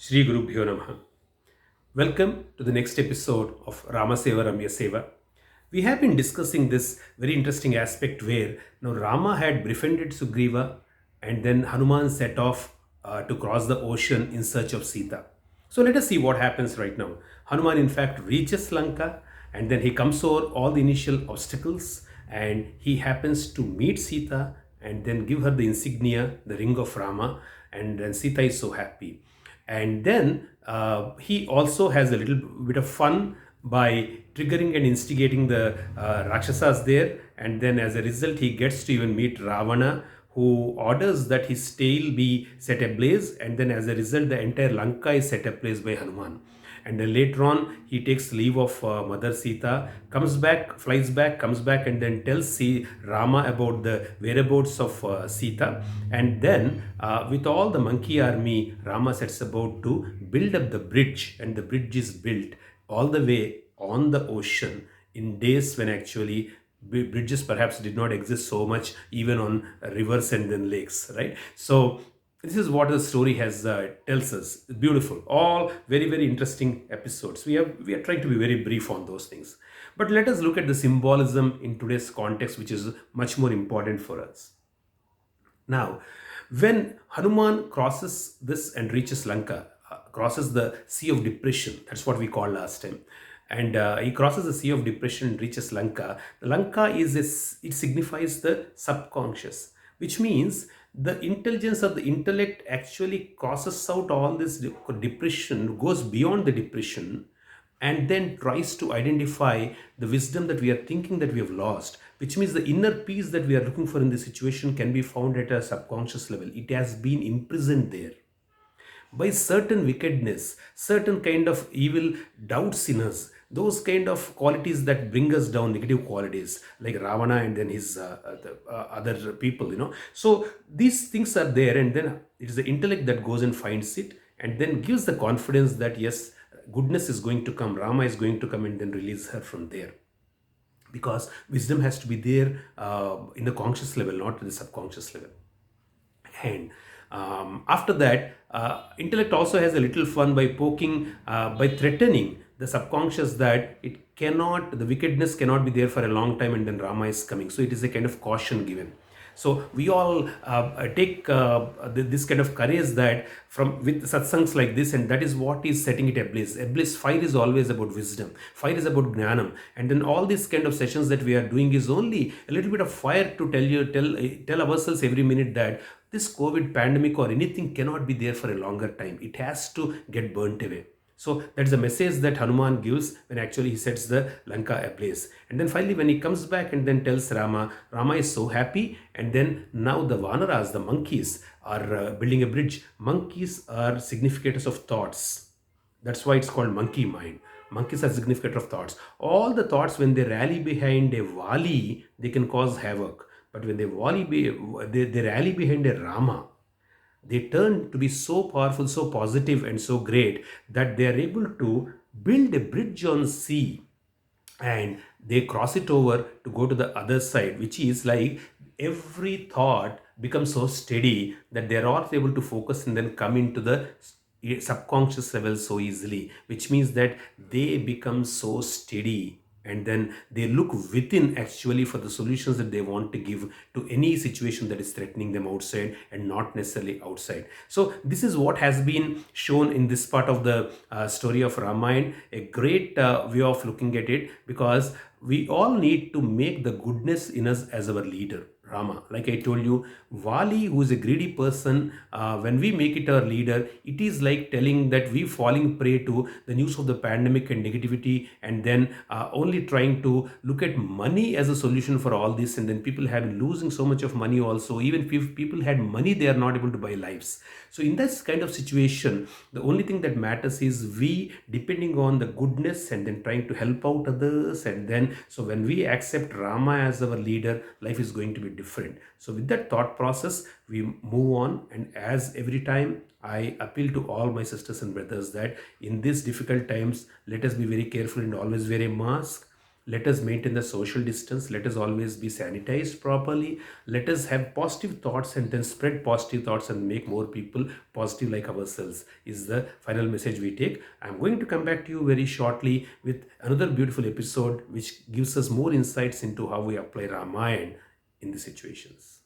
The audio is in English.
Shri Gurubhyo Namaha. Welcome to the next episode of Ramaseva Ramya Seva. We have been discussing this very interesting aspect where now Rama had befriended Sugriva and then Hanuman set off to cross the ocean in search of Sita. So let us see what happens right now. Hanuman, in fact, reaches Lanka and then he comes over all the initial obstacles and he happens to meet Sita and then give her the insignia, the ring of Rama, and then Sita is so happy. And then he also has a little bit of fun by triggering and instigating the Rakshasas there. And then as a result, he gets to even meet Ravana, who orders that his tail be set ablaze. And then as a result, the entire Lanka is set ablaze by Hanuman. And then later on, he takes leave of Mother Sita, comes back, flies back, comes back, and then tells Rama about the whereabouts of Sita. And then, with all the monkey army, Rama sets about to build up the bridge, and the bridge is built all the way on the ocean in days when actually bridges perhaps did not exist so much, even on rivers and then lakes, right? So this is what the story has tells us. Beautiful, all very interesting episodes. We are trying to be very brief on those things, but let us look at the symbolism in today's context, which is much more important for us now. When Hanuman crosses this and reaches Lanka, crosses the Sea of Depression, that's what we called last time, and he crosses the Sea of Depression and reaches Lanka. The Lanka it signifies the subconscious, which means the intelligence of the intellect actually crosses out all this depression, goes beyond the depression, and then tries to identify the wisdom that we are thinking that we have lost, which means the inner peace that we are looking for in this situation can be found at a subconscious level. It has been imprisoned there by certain wickedness, certain kind of evil doubts in us, those kind of qualities that bring us down, negative qualities like Ravana and then his other people. So these things are there, and then it is the intellect that goes and finds it, and then gives the confidence that yes, goodness is going to come, Rama is going to come, and then release her from there, because wisdom has to be there in the conscious level, not in the subconscious level. And after that, intellect also has a little fun by poking, by threatening the subconscious that the wickedness cannot be there for a long time, and then Rama is coming. So it is a kind of caution given. So we all take this kind of courage that from with satsangs like this, and that is what is setting it ablaze. Ablaze fire is always about wisdom. Fire is about gnanam, and then all these kind of sessions that we are doing is only a little bit of fire to tell ourselves every minute that this COVID pandemic or anything cannot be there for a longer time. It has to get burnt away. So that is the message that Hanuman gives when actually he sets the Lanka ablaze. And then finally, when he comes back and then tells Rama, Rama is so happy. And then now the Vanaras, the monkeys, are building a bridge. Monkeys are significators of thoughts. That's why it's called monkey mind. Monkeys are significators of thoughts. All the thoughts, when they rally behind a Vali, they can cause havoc. But when they rally behind a Rama, they turn to be so powerful, so positive, and so great that they are able to build a bridge on sea, and they cross it over to go to the other side, which is like every thought becomes so steady that they are all able to focus and then come into the subconscious level so easily, which means that they become so steady, and then they look within actually for the solutions that they want to give to any situation that is threatening them outside and not necessarily outside. So this is what has been shown in this part of the story of Ramayana, a great way of looking at it, because we all need to make the goodness in us as our leader, Rama. Like I told you, Vali, who is a greedy person, when we make it our leader, it is like telling that we falling prey to the news of the pandemic and negativity, and then only trying to look at money as a solution for all this, and then people have been losing so much of money also. Even if people had money, they are not able to buy lives. So in this kind of situation, the only thing that matters is we depending on the goodness and then trying to help out others, and then so when we accept Rama as our leader, life is going to be different. So with that thought process, we move on, and as every time I appeal to all my sisters and brothers that in these difficult times, let us be very careful and always wear a mask. Let us maintain the social distance. Let us always be sanitized properly. Let us have positive thoughts and then spread positive thoughts and make more people positive like ourselves, is the final message we take. I'm going to come back to you very shortly with another beautiful episode which gives us more insights into how we apply Ramayana in the situations.